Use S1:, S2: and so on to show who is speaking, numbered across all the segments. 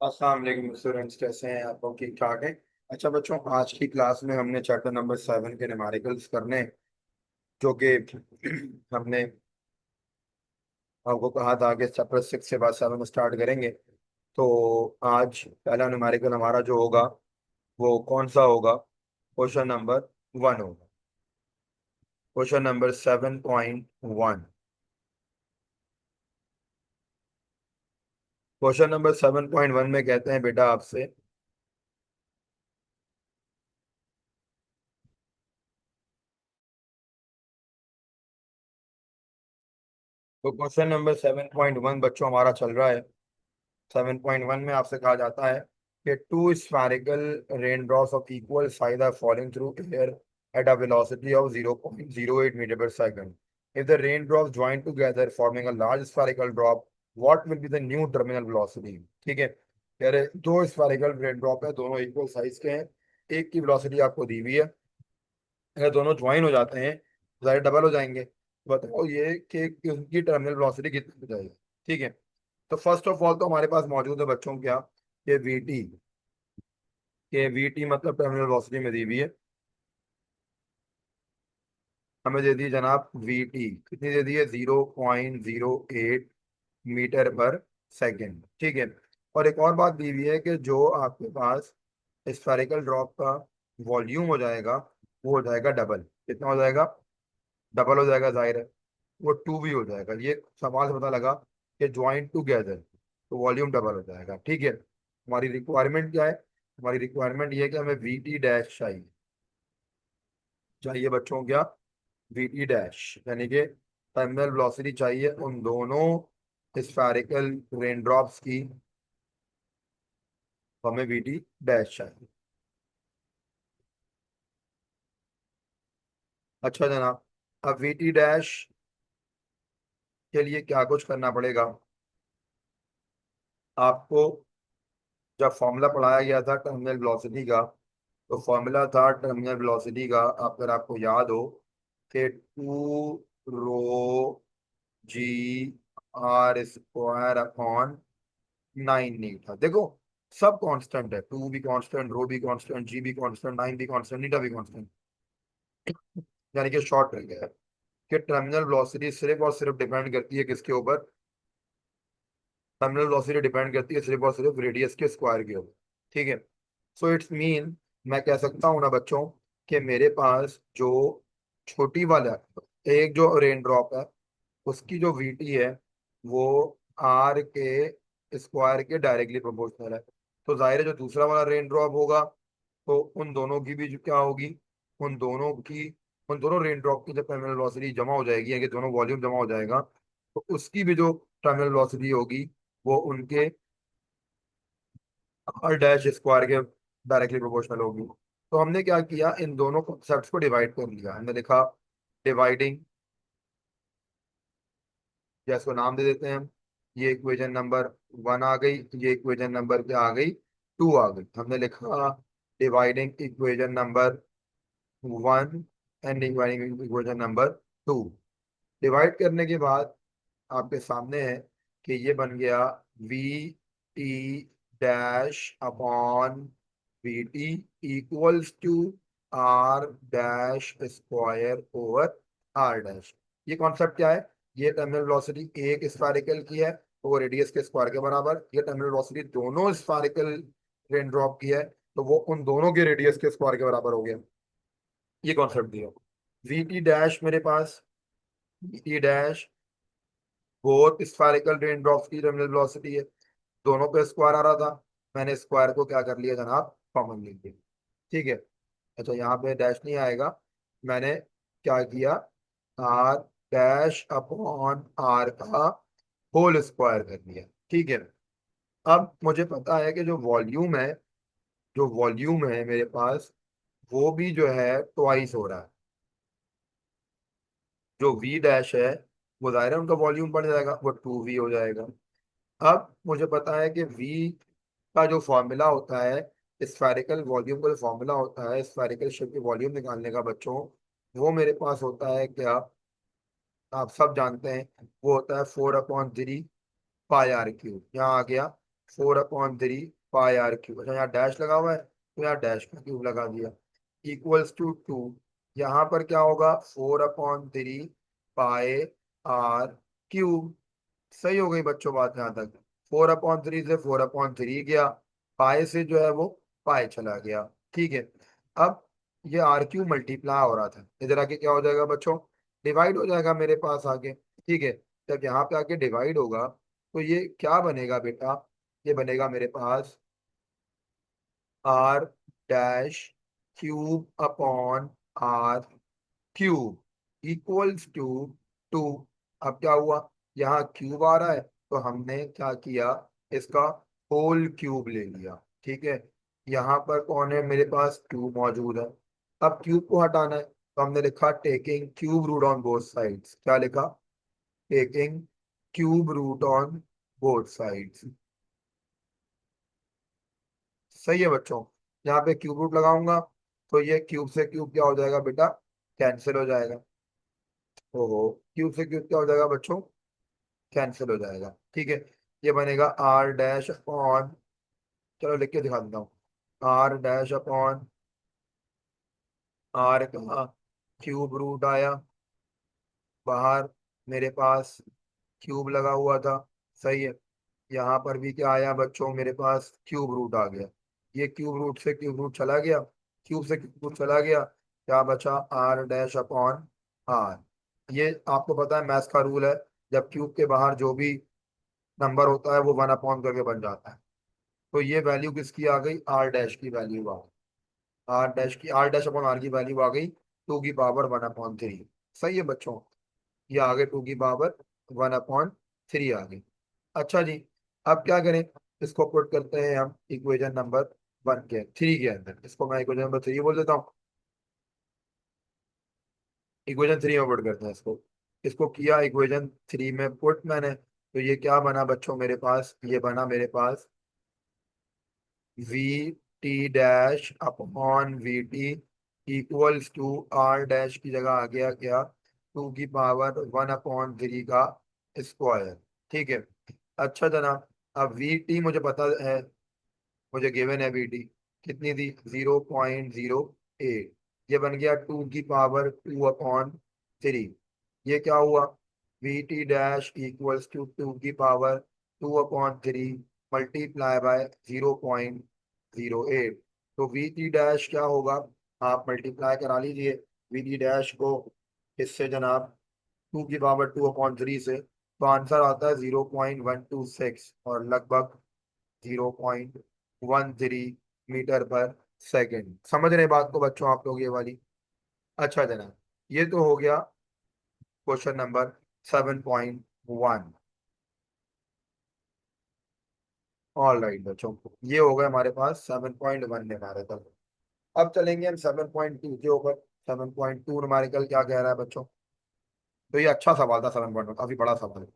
S1: अस्सलाम वालेकुम स्टूडेंट्स, कैसे हैं आप लोग? ठीक ठाक हैं। अच्छा बच्चों, आज की क्लास में हमने चैप्टर नंबर 7 के न्यूमेरिकल्स करने हैं, जो कि हमने आपको कहा था कि चैप्टर 6 से बाद 7 स्टार्ट करेंगे। तो आज पहला न्यूमेरिकल हमारा जो होगा वो कौन सा होगा? क्वेश्चन नंबर 1 होगा। Question number 7.1। क्वेश्चन नंबर 7.1 में कहते हैं बेटा आपसे, तो क्वेश्चन नंबर 7.1 बच्चों हमारा चल रहा है। 7.1 में आपसे कहा जाता है कि two spherical rain drops of equal size are falling through air at a velocity of 0.08 meter per second. If the rain drops join together forming a large spherical drop, what will be the new terminal velocity? ठीक है, कह रहे दो spherical rain drop है, दोनों equal size के हैं, एक की वेलोसिटी आपको दी हुई है। अगर दोनों ज्वाइन हो जाते हैं तो सारे डबल हो जाएंगे। बताओ ये कि उनकी टर्मिनल वेलोसिटी कितनी हो जाएगी। ठीक है, तो फर्स्ट ऑफ ऑल तो हमारे पास मौजूद है बच्चों क्या, ये वीटी। के वीटी मतलब टर्मिनल वेलोसिटी में दी हुई है, हमें दे दी जनाब वीटी कितनी दे दी है? 0.08 मीटर पर सेकेंड। ठीक है, और एक और बात दी हुई है कि जो आपके पास स्फेरिकल ड्रॉप का वॉल्यूम हो जाएगा वो हो जाएगा डबल। कितना हो जाएगा? डबल हो जाएगा, जाहिर है वो टू भी हो जाएगा। ये सवाल से पता लगा कि ज्वाइन टूगेदर तो वॉल्यूम डबल हो जाएगा। ठीक है, हमारी रिक्वायरमेंट क्या है? हमारी रिक्वायरमेंट ये है कि हमें वी टी डैश चाहिए। चाहिए बच्चों क्या? वी टी डैश, यानी कि टर्मिनल वेलोसिटी चाहिए उन दोनों स्फेरिकल रेन ड्रॉप्स की, तो हमें वी टी डैश चाहिए। अच्छा जनाब, अब वी टी डैश के लिए क्या कुछ करना पड़ेगा आपको? जब फॉर्मूला पढ़ाया गया था टर्मिनल वेलोसिटी का, तो फॉर्मूला था टर्मिनल वेलोसिटी का, अगर आपको याद हो, कि 2 ρg r² अपॉन 9 नीटा। देखो सब कांस्टेंट है, टू भी कांस्टेंट, रो भी कांस्टेंट, जी भी कांस्टेंट, 9 भी कांस्टेंट, नीटा भी कांस्टेंट, यानी कि शॉर्ट रह गया है कि टर्मिनल वेलोसिटी सिर्फ और सिर्फ डिपेंड करती है किसके ऊपर? टर्मिनल वेलोसिटी डिपेंड करती है सिर्फ और सिर्फ रेडियस के स्क्वायर के ऊपर। ठीक है, सो इट्स मीन, मैं कह सकता हूँ ना बच्चों कि मेरे पास जो छोटी वाला एक जो रेन ड्रॉप है उसकी जो वीटी है वो आर के स्क्वायर के डायरेक्टली प्रोपोर्शनल है। तो जाहिर है जो दूसरा वाला रेन ड्रॉप होगा तो उन दोनों की भी जो क्या होगी, उन दोनों की, उन दोनों रेन ड्रॉप की जब टर्मिनल वेलोसिटी जमा हो जाएगी, यानी कि दोनों वॉल्यूम जमा हो जाएगा, तो उसकी भी जो टर्मिनल वेलोसिटी होगी वो उनके आर डैश स्क्वायर के डायरेक्टली प्रोपोर्शनल होगी। तो हमने क्या किया, इन दोनों कॉन्सेप्ट्स को डिवाइड कर लिया। हमने लिखा डिवाइडिंग, या इसको नाम दे देते हैं हम, ये इक्वेशन नंबर 1 आ गई, ये इक्वेशन नंबर क्या आ गई? 2 आ गई। हमने लिखा dividing equation number 1 and dividing equation number 2। Divide करने के बाद आपके सामने है कि ये बन गया V T dash upon V T equals to R dash square over R dash. ये कॉन्सेप्ट क्या है? ये टर्मिनल वेलोसिटी एक स्फेरिकल की है तो वो रेडियस के स्क्वायर के बराबर, ये टर्मिनल वेलोसिटी दोनों स्फेरिकल रेन ड्रॉप की है तो वो उन दोनों के रेडियस के स्क्वायर के बराबर हो गया। ये कॉन्सेप्ट दिया। वी टी डैश मेरे पास, V T dash both spherical rain drops की टर्मिनल वेलोसिटी है, दोनों पे स्क्वायर आ रहा था, मैंने स्क्वायर को क्या कर लिया जनाब? कॉमन ले लिया। ठीक है, अच्छा यहाँ पे डैश नहीं आएगा, मैंने क्या किया? आर डैश अपॉन आर का होल स्क्वायर कर लिया। ठीक है, अब मुझे पता है कि जो वॉल्यूम है, जो वॉल्यूम है मेरे पास, वो भी जो है ट्वाइस हो रहा है। जो वी डैश है वो जाहिर है उनका वॉल्यूम बढ़ जाएगा, वो 2v हो जाएगा। अब मुझे पता है कि v का जो फॉर्मूला होता है, स्फेरिकल वॉल्यूम का जो फॉर्मूला होता है स्फेरिकल शेप की वॉल्यूम निकालने का बच्चों, वो मेरे पास होता है क्या? आप सब जानते हैं, वो होता है 4/3 पाई आर क्यूब। यहाँ आ गया 4/3 पाई आर क्यूब। अच्छा यहाँ डैश लगा हुआ है तो यहाँ डैश का क्यूब लगा दिया, इक्वल्स टू 2। यहाँ पर क्या होगा, 4/3 पाई आर क्यूब। सही हो गई बच्चों बात यहाँ तक। 4/3 से 4/3 गया, पाए से जो है वो पाए चला गया। ठीक है, अब ये आर क्यू मल्टीप्लाई हो रहा था, इधर आके क्या हो जाएगा बच्चों, डिवाइड हो जाएगा मेरे पास आगे। ठीक है, जब यहाँ पे आके डिवाइड होगा तो ये क्या बनेगा बेटा, ये बनेगा मेरे पास R dash cube upon R cube equals to 2। अब क्या हुआ, यहाँ क्यूब आ रहा है तो हमने क्या किया, इसका होल क्यूब ले लिया। ठीक है, यहाँ पर कौन है, मेरे पास क्यूब मौजूद है। अब क्यूब को हटाना है तो हमने लिखा taking cube root on both sides. क्या लिखा, taking cube root on both sides. सही है बच्चों, यहाँ पे क्यूब रूट लगाऊंगा तो ये क्यूब से क्यूब क्या हो जाएगा बेटा, कैंसिल हो जाएगा। ओहो, क्यूब से क्यूब क्या हो जाएगा बच्चों, कैंसिल हो जाएगा। ठीक है, ये बनेगा आर डैश अपॉन, चलो लिख के दिखा देता हूँ, आर डैश अपॉन आर का क्यूब रूट आया, बाहर मेरे पास क्यूब लगा हुआ था। सही है, यहाँ पर भी क्या आया बच्चों, मेरे पास क्यूब रूट आ गया। ये क्यूब रूट से क्यूब रूट चला गया, क्यूब से क्यूब रूट चला गया, क्या बचा, आर डैश अपॉन आर। ये आपको पता है मैथ्स का रूल है, जब क्यूब के बाहर जो भी नंबर होता है वो 1/, करके बन जाता है। तो ये वैल्यू किसकी आ गई, आर डैश की वैल्यू आ गई, आर डैश अपॉन आर की वैल्यू आ गई 2 की पावर 1/3। सही है बच्चों, ये आ गए 2 की पावर 1/3 आ गई। अच्छा जी, अब क्या करें, इसको पुट करते हैं हम इक्वेशन नंबर 3 के अंदर। इसको मैं इक्वेशन नंबर 3 बोल देता हूँ, इक्वेशन 3 में पुट करते हैं इसको। इसको किया इक्वेशन 3 में पुट मैंने, तो ये क्या बना बच्चों मेरे पास, ये बना मेरे पास V T dash upon V T equals to R dash की जगह आ गया क्या, 2 की पावर 1/3 का स्क्वायर। ठीक है, अच्छा जनाब, अब वी टी मुझे पता है, मुझे गिवन है वी टी कितनी थी, 0.08। ये बन गया 2 की पावर 2/3। ये क्या हुआ, V T dash equals to 2 की पावर 2/3 मल्टीप्लाई बाय 0.08। तो वी टी डैश क्या होगा, आप मल्टीप्लाई करा लीजिए वी टी डैश को इससे जनाब, 2 की पावर 2/3 से, तो आंसर आता है 0.126 और लगभग 0.13 पर सेकेंड। समझ रहे बात को बच्चों आप लोग ये वाली। अच्छा जनाब, ये तो हो गया क्वेश्चन नंबर 7.1। ऑल राइट बच्चों, ये हो गए हमारे पास 7.1 में हमारे तक। अब चलेंगे हम 7.2 के ऊपर। 7.2 न्यूमेरिकल क्या कह रहा है बच्चों, तो ये अच्छा सवाल था, 7.1 काफी बड़ा सवाल है।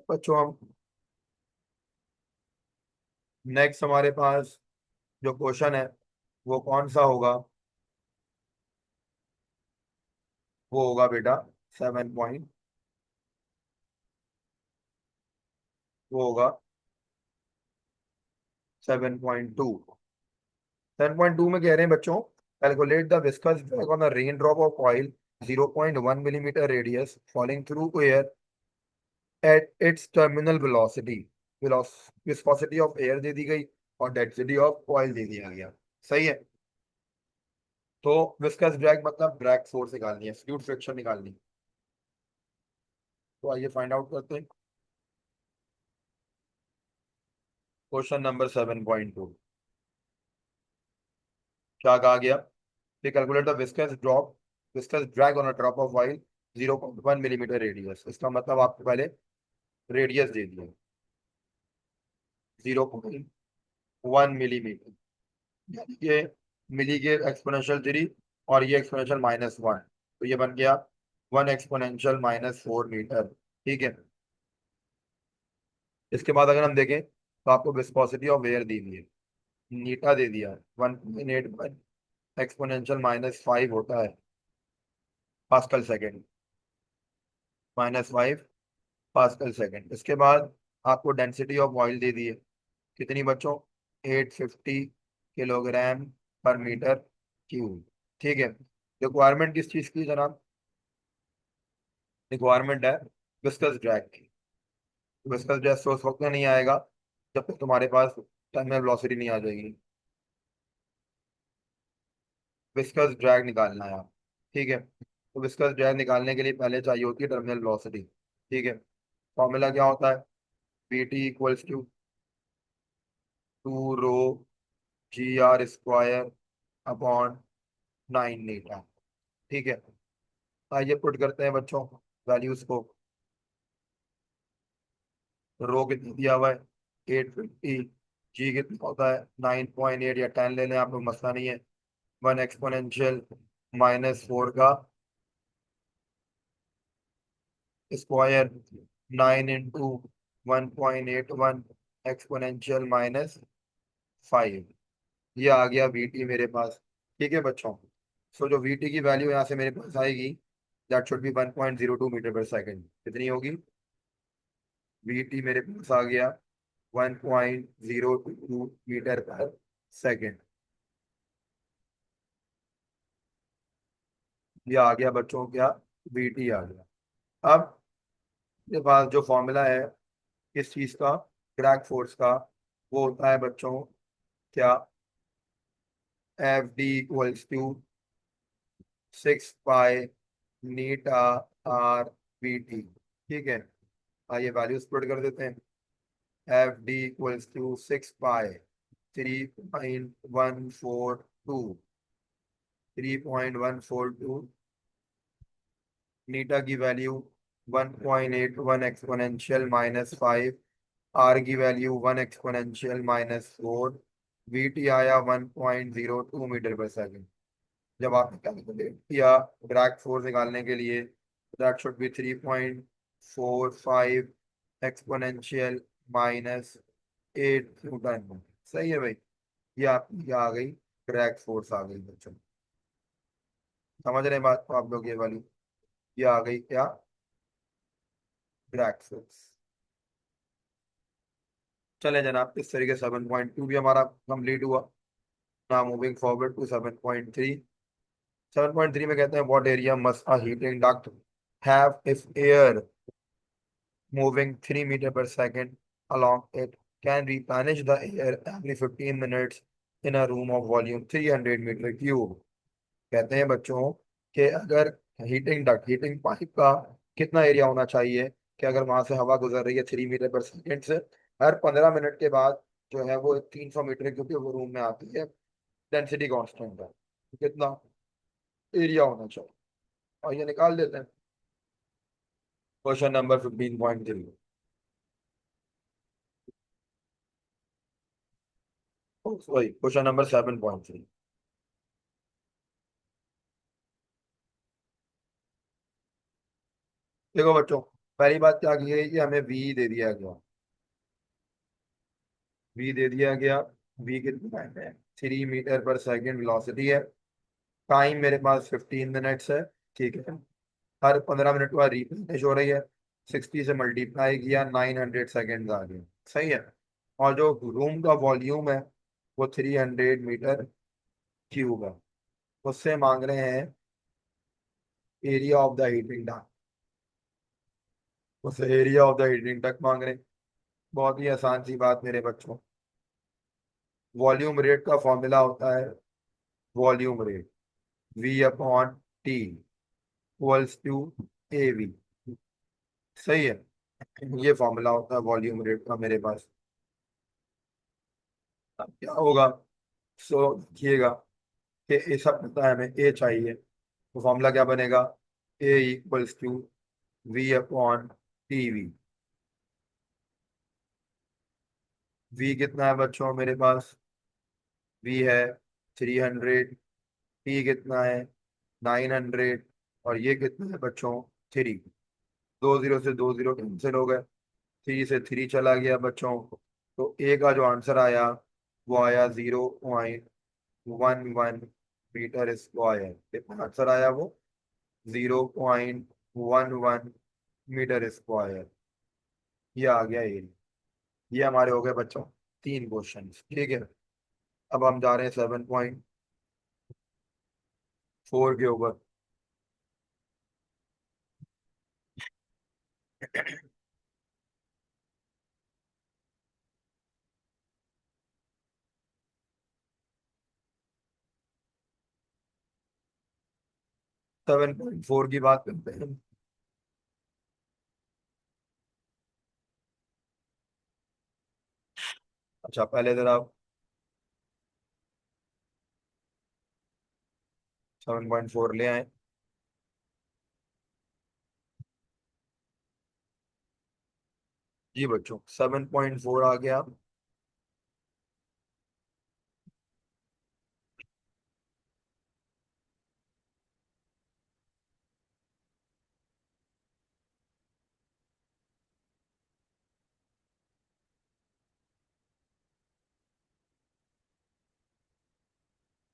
S1: बच्चों हम नेक्स्ट हमारे पास जो क्वेश्चन है वो कौन सा होगा, वो होगा बेटा 7 वो होगा 7.2। 7.2 में कह रहे हैं बच्चों, calculate the viscous drag on the rain drop of oil 0.1 millimetre radius falling through air at its terminal velocity. Viscosity of air दे दी गई और डेंसिटी ऑफ ऑयल दे दिया गया। सही है, तो विस्कस ड्रैग मतलब ड्रैग फोर्स निकालनी है, फ्लूइड फ्रिक्शन निकालनी है। तो आइए फाइंड आउट करते हैं क्वेश्चन नंबर 7.2। क्या कहा गया, they calculate the viscous drag on a drop of oil 0.1 millimetre radius. इसका मतलब आपको पहले रेडियस दे दिया 0.1 मिलीमीटर, यानी कि मिली के एक्सपोनेंशियल 3 और ये एक्सपोनेंशियल -1, तो ये बन गया 1 एक्सपोनेंशियल -4 मीटर। ठीक है, इसके बाद अगर हम देखें तो आपको विस्कोसिटी ऑफ एयर दी हुई है, नीटा दे दिया 1.8 एक्सपोनेंशियल -5 होता है पास्कल सेकेंड। -5 pascal second. इसके बाद आपको डेंसिटी ऑफ ऑयल दे दी है, कितनी बच्चों? 850 किलोग्राम पर मीटर क्यूब। ठीक है, रिक्वायरमेंट किस चीज़ की जनाब? रिक्वायरमेंट है विस्कस ड्रैग की। विस्कस ड्रैग सोर्स वक्त में नहीं आएगा जब तक तुम्हारे पास टर्मिनल वेलोसिटी नहीं आ जाएगी। विस्कस ड्रैग निकालना है आप। ठीक है, तो विस्कस ड्रैग निकालने के लिए पहले चाहिए होती है टर्मिनल वेलोसिटी। ठीक है, फॉर्मूला क्या होता है? V T equals to 2 rho G R square upon 9 metre. ठीक है, आइए पुट करते हैं बच्चों वैल्यूज को। रो कितना दिया हुआ है? 850। जी कितना होता है? 9.8 या 10 ले लें आप लोग, मसला नहीं है। 1 एक्सपोनेंशियल -4 का स्क्वायर, 9 × 1.81 एक्सपोनेंशियल -5। ये आ गया वीटी मेरे पास। ठीक है बच्चों, सो जो वीटी की वैल्यू यहाँ से मेरे पास आएगी, दैट शुड बी 1.02 मीटर पर सेकेंड। कितनी होगी? वीटी मेरे पास आ गया 1.02 मीटर पर सेकेंड। ये आ गया बच्चों क्या? वीटी आ गया। अब मेरे पास जो फॉर्मूला है किस चीज का? क्रैक फोर्स का, वो होता है बच्चों क्या? F D = 6 pi eta R V T. ठीक है, आइए वैल्यूज पुट कर देते हैं। F D = 6 पाई 3.142 3.142। नीटा की वैल्यू 1.81 एक्सपोनेंशियल -5। आर की वैल्यू 1 एक्सपोनेंशियल -4। वीटी आया 1.02 मीटर पर सेकेंड। जब आपने कैलकुलेट किया ड्रैग फोर्स निकालने के लिए, that should be 3.45 exponential -8 Newton. सही है भाई, ये आपकी क्या आ गई? ड्रैग फोर्स आ गई बच्चों। समझ रहे हैं बात को आप लोग? ये वाली ये आ गई क्या? Drag force. चले जनाब, इस तरीके 7.2 भी हमारा कंप्लीट हुआ। Now moving forward to 7.3। 7.3 में कहते हैं what area must a heating duct have if air moving 3 meter per second along it can replenish the air every 15 minutes in a room of volume 300 metre cube. कहते हैं बच्चों कि अगर heating pipe का कितना एरिया होना चाहिए कि अगर वहां से हवा गुजर रही है 3 मीटर पर सेकेंड से, हर 15 मिनट के बाद जो है वो 300 मीटर क्योंकि वो रूम में आती है, डेंसिटी कांस्टेंट है, तो कितना एरिया होना चाहिए? और ये निकाल देते हैं। Question number 15.3। Sorry, question number 7.3। देखो बच्चों, पहली बात क्या की है कि हमें वी दे दिया गया। वी दे दिया गया। वी कितना है? 3 मीटर पर सेकेंड वेलोसिटी है। टाइम मेरे पास 15 मिनट्स है। ठीक है, हर 15 मिनट बाद रिफ्रेश हो रही है। 60 से मल्टीप्लाई किया, 900 सेकेंड आ गए। सही है, और जो रूम का वॉल्यूम है वो 300 मीटर क्यूब है। उससे मांग रहे हैं area of the heating duct. उससे area of the heating duct मांग रहे हैं। बहुत ही आसान सी बात मेरे बच्चों, वॉल्यूम रेट का फॉर्मूला होता है volume rate V/T equals to AV। सही है, ये फॉर्मूला होता है वॉल्यूम रेट का मेरे पास। अब क्या होगा? सो देखिएगा कि ए सब पता है, हमें ए चाहिए, तो फॉर्मूला क्या बनेगा? A = V/TV। वी कितना है बच्चों मेरे पास? वी है 300। टी कितना है? 900। और ये कितना है बच्चों? 3। 2 जीरो से 2 जीरो कैंसिल हो गए, 3 से 3 चला गया बच्चों। तो ए का जो आंसर आया वो आया 0.11 मीटर स्क्वायर। कितना आंसर आया वो? 0.11 मीटर स्क्वायर। ये आ गया एरिया। ये हमारे हो गए बच्चों 3 क्वेश्चन। ठीक है, अब हम जा रहे हैं 7.4 के ऊपर। 7.4 की बात करते हैं। अच्छा, पहले जरा 7.4 ले आए। जी बच्चों, 7.4 आ गया।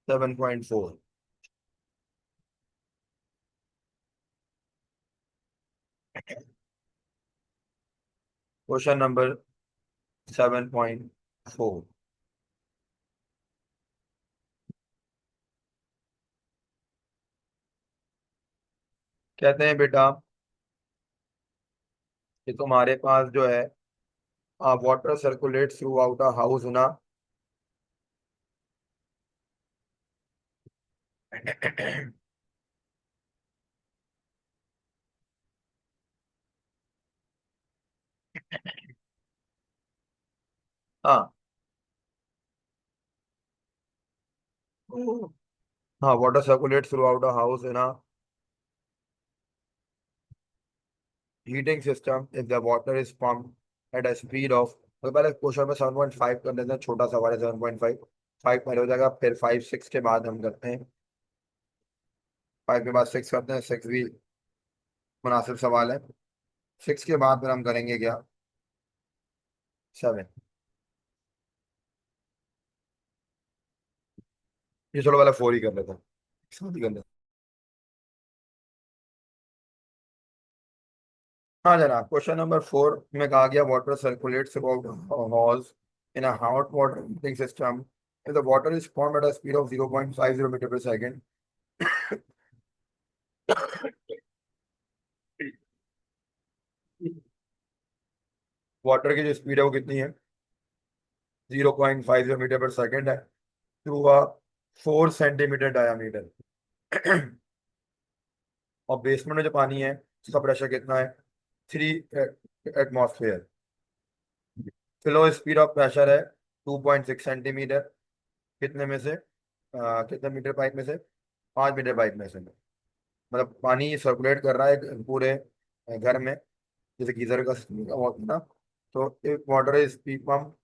S1: 7.4। क्वेश्चन नंबर 7.4 कहते हैं बेटा कि तुम्हारे पास जो है water circulate through out a house ना। हाँ। हाँ, water circulate through out a house ना heating system if the water is pumped at a speed of। तो पहले क्वेश्चन में 7.5 कर लेते हैं, छोटा सवाल है। 7.5 फाइव पहले हो जाएगा, फिर 5 6 के बाद हम करते हैं। 5 के बाद 6 करते हैं, 6 भी मुनासिब सवाल है। 6 के बाद फिर हम करेंगे क्या, 7। ये चलो पहले 4 ही कर लेते हैं, साथ ही कर लेते हैं। हाँ जनाब, क्वेश्चन नंबर 4 में कहा गया water circulates through halls in a hot water heating system if the water is formed at a speed of 0.50 metre पर सेकेंड। वाटर की जो स्पीड है वो कितनी है, 0.50 मीटर पर सेकेंड है, थ्रू अ 4 सेंटीमीटर डायामीटर। और बेसमेंट में जो पानी है उसका प्रेशर कितना है, 3 atmosphere. Flow speed of pressure है 2.6 सेंटीमीटर। कितने में से कितने मीटर पाइप में से, 5 मीटर पाइप में से। मतलब पानी सर्कुलेट कर रहा है पूरे घर में, जैसे गीजर का system का होता है ना। तो एक water is speed pump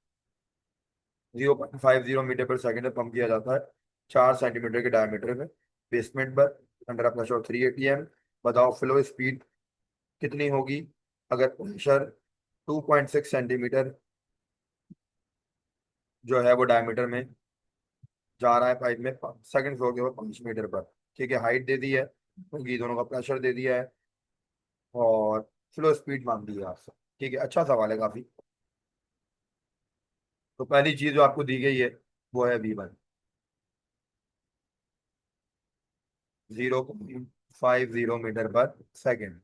S1: 0.50 metre पर सेकेंड में पंप किया जाता है 4 सेंटीमीटर के डायमीटर में बेसमेंट पर अंडर प्रेशर 3 atm। बताओ फ्लो स्पीड कितनी होगी अगर प्रेशर 2.6 सेंटीमीटर जो है वो डायमीटर में जा रहा है पाइप में, सेकंड फ्लोर के ऊपर 5 मीटर पर। ठीक है, हाइट दे दी है, क्योंकि दोनों का प्रेशर दे दिया है, और फ्लो स्पीड मांग दी है आपसे। ठीक है, अच्छा सवाल है काफी। तो पहली चीज जो आपको दी गई है वो है V1, 0.50 मीटर पर सेकेंड।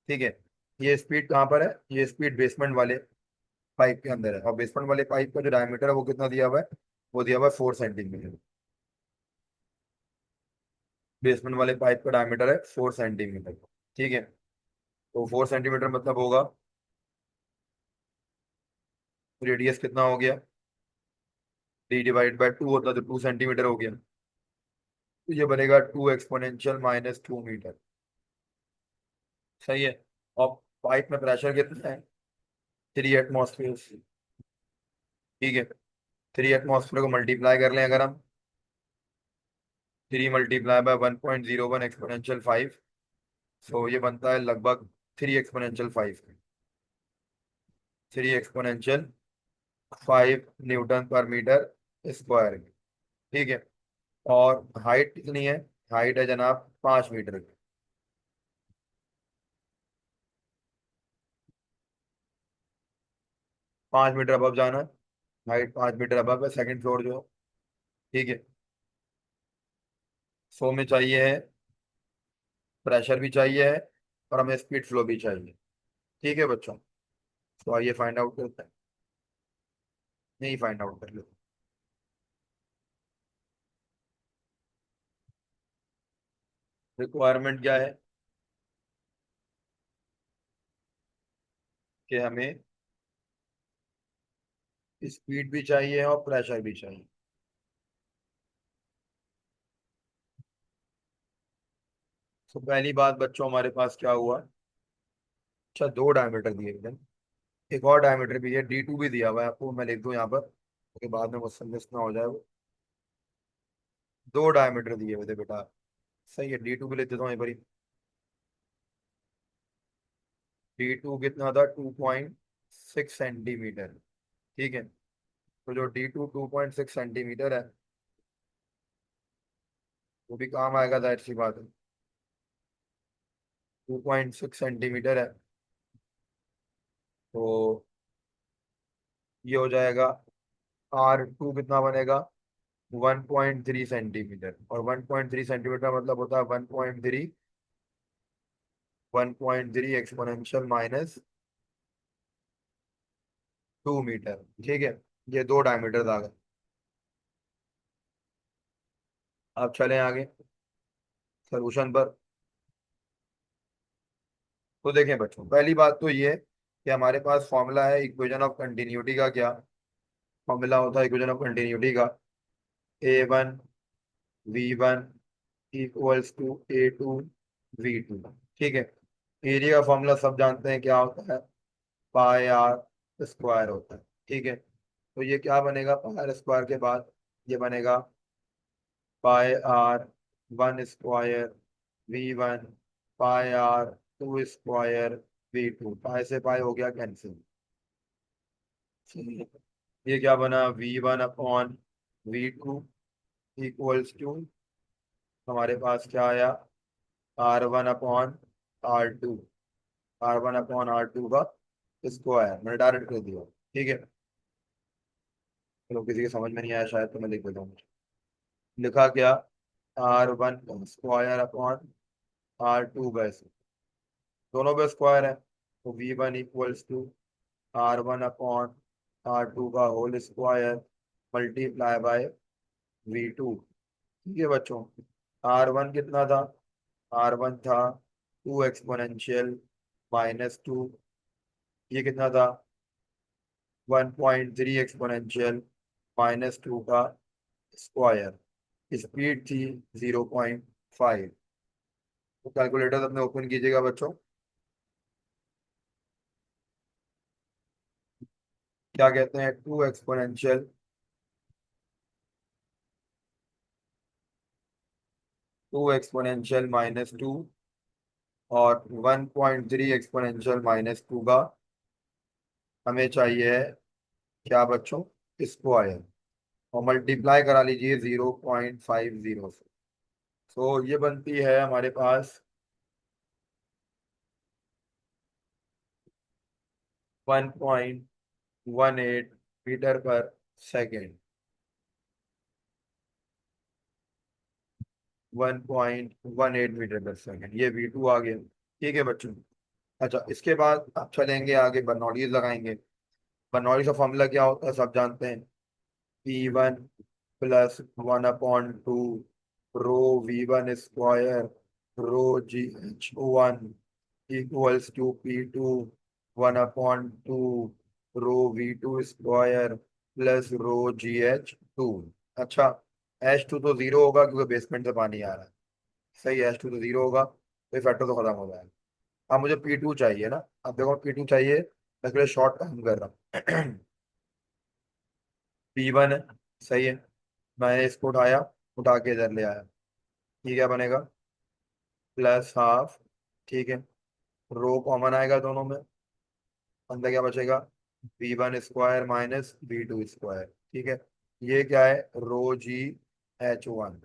S1: ठीक है, ये स्पीड कहाँ पर है, ये स्पीड बेसमेंट वाले पाइप के अंदर है, और बेसमेंट वाले पाइप का जो डायमीटर है वो कितना दिया हुआ है, वो दिया हुआ है 4 सेंटीमीटर। बेसमेंट वाले पाइप का डायमीटर है 4 सेंटीमीटर। ठीक है, तो 4 सेंटीमीटर मतलब होगा, रेडियस कितना हो गया, D/2 होता तो 2 सेंटीमीटर हो गया। तो ये बनेगा 2 एक्सपोनेंशियल -2 मीटर। सही है। और पाइप में प्रेशर कितना है, 3 एटमॉस्फेयर। ठीक है, 3 एटमॉस्फेयर को मल्टीप्लाई कर लें अगर हम, 3 × 10⁻1.01 एक्सपोनेंशियल 5। सो ये बनता है लगभग 3 एक्सपोनेंशियल 5। 3 एक्सपोनेंशियल 5 न्यूटन पर मीटर स्क्वायर। ठीक है, और हाइट कितनी है, हाइट है जनाब 5 मीटर की। 5 मीटर अबव जाना है, हाइट 5 मीटर अबव है, सेकंड फ्लोर जो है। ठीक है। 100 में चाहिए है, प्रेशर भी चाहिए है, और हमें स्पीड फ्लो भी चाहिए। ठीक है बच्चों, तो आइए फाइंड आउट करते हैं। नहीं, फाइंड आउट कर लेते हैं। रिक्वायरमेंट क्या है कि हमें स्पीड भी चाहिए और प्रेशर भी चाहिए। तो पहली बात बच्चों, हमारे पास क्या हुआ? अच्छा, दो डायमीटर दिए हुए हैं। एक और डायमीटर भी है, D2 भी दिया हुआ है आपको, मैं लिख दूं यहाँ पर क्योंकि बाद में मुझसे मिस ना हो जाए वो। दो डायमीटर दिए हुए थे बेटा। सही है, D2 भी लिख देता हूँ एक बारी। D2 कितना था? 2.6 सेंटीमीटर। ठीक है, तो जो D2 2.6 सेंटीमीटर है, वो भी काम आएगा, जाहिर सी बात है। 2.6 सेंटीमीटर है, तो ये हो जाएगा। R2 कितना बनेगा? 1.3 सेंटीमीटर, और 1.3 सेंटीमीटर मतलब होता है 1.3 एक्सपोनेंशियल -2 मीटर। ठीक है, ये दो डायमीटर आ गए। अब चलें आगे सोल्यूशन पर। तो देखें बच्चों, पहली बात तो ये है कि हमारे पास फॉर्मूला है इक्वेशन ऑफ कंटिन्यूटी का। क्या फॉर्मूला होता है इक्वेशन ऑफ कंटिन्यूटी का? A1 V1 equals to A2 V2। ठीक है, एरिया का फॉर्मूला सब जानते हैं, क्या होता है? पाई आर स्क्वायर होता है। ठीक है, तो ये क्या बनेगा? पाई आर स्क्वायर के बाद ये बनेगा pi R 1 square V1, pi R 2 square V2। Pi से पाई हो गया कैंसिल। ये क्या बना? V1/V2 इक्वल्स टू, हमारे पास क्या आया? R1/R2। R1/R2 का स्क्वायर मैंने डायरेक्ट कर दिया। ठीक है, चलो किसी के समझ में नहीं आया शायद, तो मैं लिख देता हूँ। लिखा क्या? R1 स्क्वायर/R2 दोनों पे स्क्वायर है, तो V1 इक्वल्स टू R1/R2 का whole square multiply by V2। ठीक है बच्चों, R1 कितना था? R1 था 2 एक्सपोनेंशियल -2। ये कितना था? 1.3 एक्सपोनेंशियल -2 का स्क्वायर। स्पीड थी 0.5। तो कैलकुलेटर अपने ओपन कीजिएगा बच्चों। क्या कहते हैं? 2 एक्सपोनेंशियल -2 और 1.3 एक्सपोनेंशियल -2 का हमें चाहिए है क्या बच्चों? स्क्वायर। और मल्टीप्लाई करा लीजिए 0.50 से। तो ये बनती है हमारे पास 1.18 मीटर पर सेकेंड। 1.18 मीटर पर सेकेंड, ये V2 आ गया। ठीक है बच्चों। अच्छा, इसके बाद अब चलेंगे आगे, बर्नौलीज लगाएंगे। बर्नौली का फॉर्मूला क्या होता है सब जानते हैं। P1 + 1/2 rho V1 square rho GH1 equals to P2 1/2 rho V2 square plus rho GH2। अच्छा, H2 तो जीरो होगा क्योंकि बेसमेंट से पानी आ रहा है। सही है, H2 तो जीरो होगा, तो फैक्टर तो खत्म हो जाएगा। अब मुझे P2 चाहिए ना। अब देखो P2 चाहिए, मैं इसके लिए शॉर्ट काम कर रहा हूँ। P1 है, सही है, मैंने इसको उठाया, उठा के इधर ले आया। ये क्या बनेगा? +½ ठीक है, रो कॉमन आएगा दोनों में, अंदर क्या बचेगा? V1 square -V2 square. ठीक है, ये क्या है? रो GH1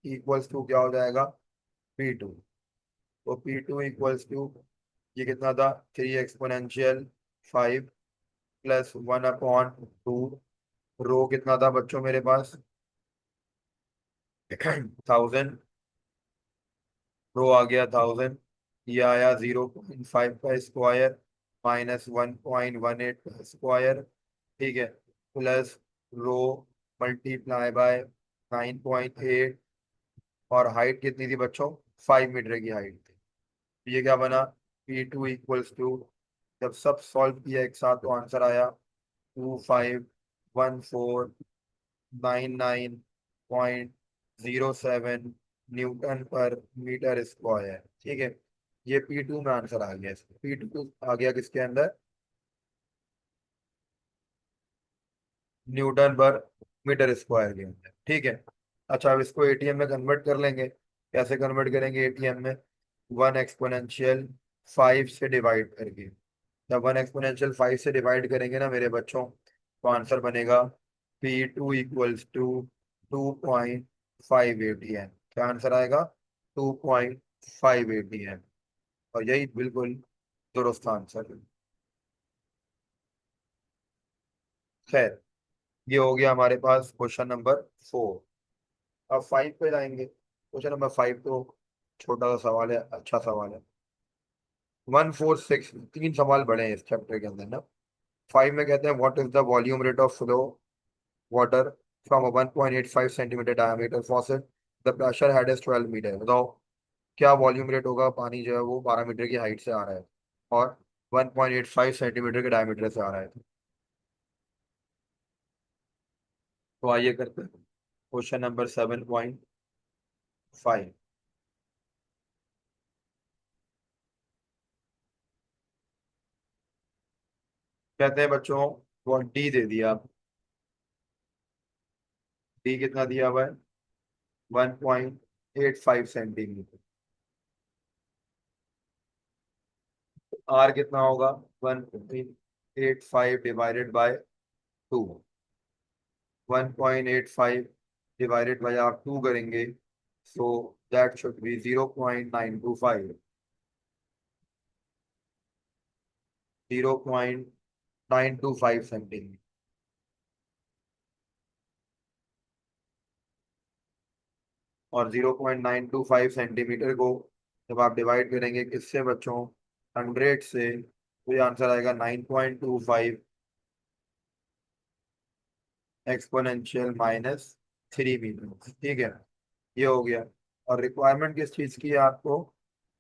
S1: इक्वल्स टू क्या हो जाएगा? P2। तो P2 इक्वल्स टू, ये कितना था? 3 एक्सपोनेंशियल 5 प्लस 1/2। रो कितना था बच्चों मेरे पास? 1000। रो आ गया 1000। ये आया 0.5 का स्क्वायर माइनस 1.18 का स्क्वायर। ठीक है, प्लस रो मल्टीप्लाई बाय 9.8। और हाइट कितनी थी बच्चों? 5 मीटर की हाइट थी। ये क्या बना? P2 = जब सब सॉल्व किया एक साथ तो आंसर आया 251499.07 न्यूटन पर मीटर स्क्वायर। ठीक है, ये P2 में आंसर आ गया। P2 आ गया किसके अंदर? न्यूटन पर मीटर स्क्वायर के अंदर। ठीक है। अच्छा, अब इसको एटीएम में कन्वर्ट कर लेंगे। कैसे कन्वर्ट करेंगे एटीएम में? 1 एक्सपोनेंशियल 5 से डिवाइड करके। जब 1 एक्सपोनेंशियल 5 से डिवाइड करेंगे ना मेरे बच्चों, तो आंसर बनेगा P2 = 2.5 ATM। क्या आंसर आएगा? 2.5 ATM। और यही बिल्कुल दुरुस्त आंसर है। खैर, ये हो गया हमारे पास क्वेश्चन नंबर 4। अब 5 पे जाएंगे। क्वेश्चन नंबर 5 तो छोटा सा सवाल है, अच्छा सवाल है। 146, 3 सवाल बड़े हैं इस चैप्टर के अंदर ना। 5 में कहते हैं what is the volume rate of flow water from a 1.85 centimetre diameter faucet, the pressure head is 12 metre. बताओ क्या वॉल्यूम रेट होगा? पानी जो है वो 12 मीटर की हाइट से आ रहा है और 1.85 सेंटीमीटर के डायमीटर से आ रहा है। तो आइए करते हैं क्वेश्चन नंबर 7.5। कहते हैं बच्चों, वो डी दे दिया। डी कितना दिया हुआ है? 1.85 सेंटीमीटर। आर कितना होगा? 1.85 डिवाइडेड बाय 2। 1.85 डिवाइडेड बाय आप 2 करेंगे, so that should be 0.925। 0.925 centimetre. और 0.925 सेंटीमीटर को जब आप डिवाइड करेंगे किससे बच्चों? 100 से, तो ये आंसर आएगा 9.25 एक्सपोनेंशियल -3 मीटर। ठीक है, ये हो गया। और रिक्वायरमेंट किस चीज की है आपको?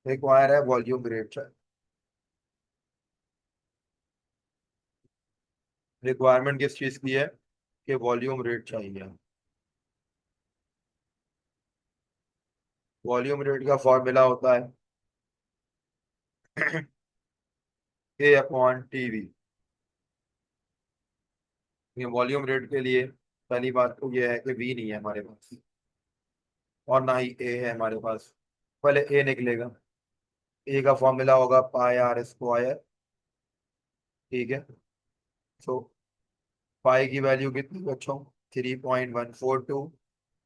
S1: रिक्वायर है वॉल्यूम रेट। रिक्वायरमेंट किस चीज की है? कि वॉल्यूम रेट चाहिए। वॉल्यूम रेट का फॉर्मूला होता है A/TV। ये वॉल्यूम रेट के लिए पहली बात तो ये है कि V नहीं है हमारे पास और ना ही A है हमारे पास। पहले A निकलेगा। A का फॉर्मूला होगा πr²। ठीक है, सो पाई की वैल्यू कितनी बच्चों? 3.142।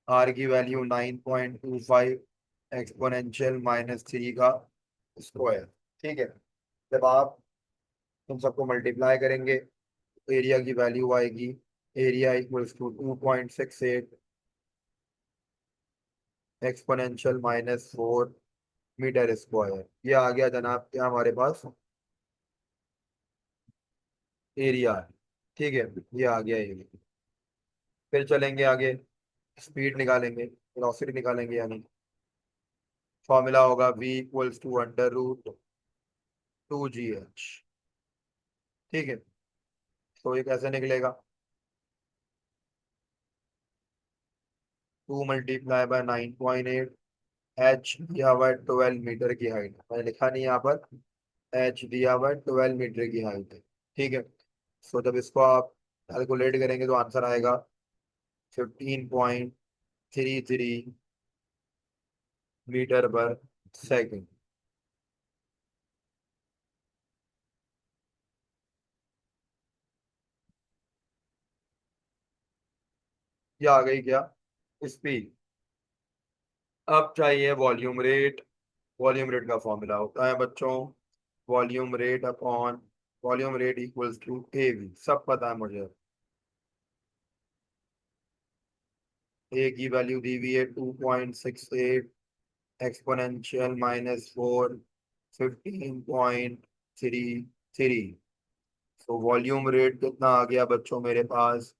S1: आर की वैल्यू 9.25 एक्सपोनेंशियल -3 का स्क्वायर। ठीक है, जब आप इन सबको मल्टीप्लाई करेंगे एरिया की वैल्यू आएगी। Area equals to 2.68 exponential -4 metre square. ये आ गया जनाब क्या हमारे पास? एरिया है। ठीक है, ये आ गया एरिया। फिर चलेंगे आगे, स्पीड निकालेंगे, वेलोसिटी निकालेंगे। यानी फॉर्मूला होगा V = √2GH। ठीक है, तो ये कैसे निकलेगा? 2 × 9.8। एच दिया हुआ है 12 मीटर की हाइट, मैंने लिखा नहीं यहाँ पर। एच दिया हुआ है 12 मीटर की हाइट है। ठीक है, सो जब इसको आप कैलकुलेट करेंगे तो आंसर आएगा 15.33 मीटर पर सेकेंड। ये आ गई क्या स्पीड? अब चाहिए वॉल्यूम रेट। वॉल्यूम रेट का फॉर्मूला होता है बच्चों volume rate upon volume rate equals to A V, सब पता है मुझे। ए की वैल्यू दी हुई है 2.68 एक्सपोनेंशियल -4 15.33। तो वॉल्यूम रेट कितना आ गया बच्चों मेरे पास?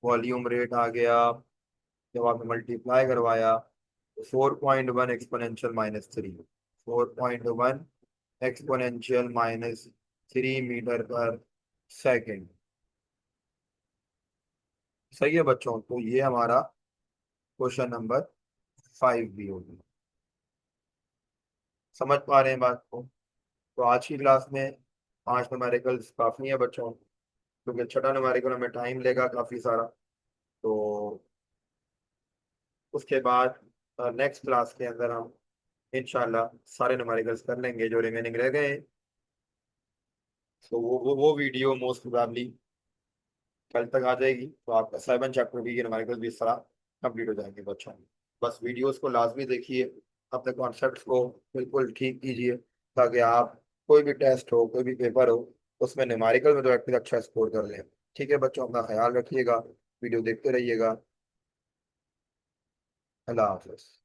S1: वॉल्यूम रेट आ गया, जब आपने मल्टीप्लाई करवाया, 4.1 एक्सपोनेंशियल -3, 4.1 एक्सपोनेंशियल -3 मीटर पर सेकेंड। सही है बच्चों, तो ये हमारा क्वेश्चन नंबर 5 भी होगी। समझ पा रहे हैं बात को? तो आज की क्लास में 5 न्यूमेरिकल्स काफ़ी है बच्चों, क्योंकि छठा न्यूमेरिकल हमें टाइम लेगा काफ़ी सारा। तो उसके बाद नेक्स्ट क्लास के अंदर हम इंशाल्लाह सारे न्यूमेरिकल्स कर लेंगे जो रिमेनिंग रह गए हैं। तो वो वीडियो मोस्ट प्रोबेबली कल तक आ जाएगी, तो आपका 7 चैप्टर भी के न्यूमेरिकल्स भी सारा कंप्लीट हो जाएंगे बच्चों। बस वीडियोस को लाजमी देखिए, अपने कॉन्सेप्ट्स को बिल्कुल ठीक कीजिए, ताकि आप कोई भी टेस्ट हो, कोई भी पेपर हो, उसमें न्यूमेरिकल में तो एटलीस्ट अच्छा स्कोर कर लें। ठीक है बच्चों, अपना ख्याल रखिएगा, वीडियो देखते रहिएगा। अल्लाह हाफिज़।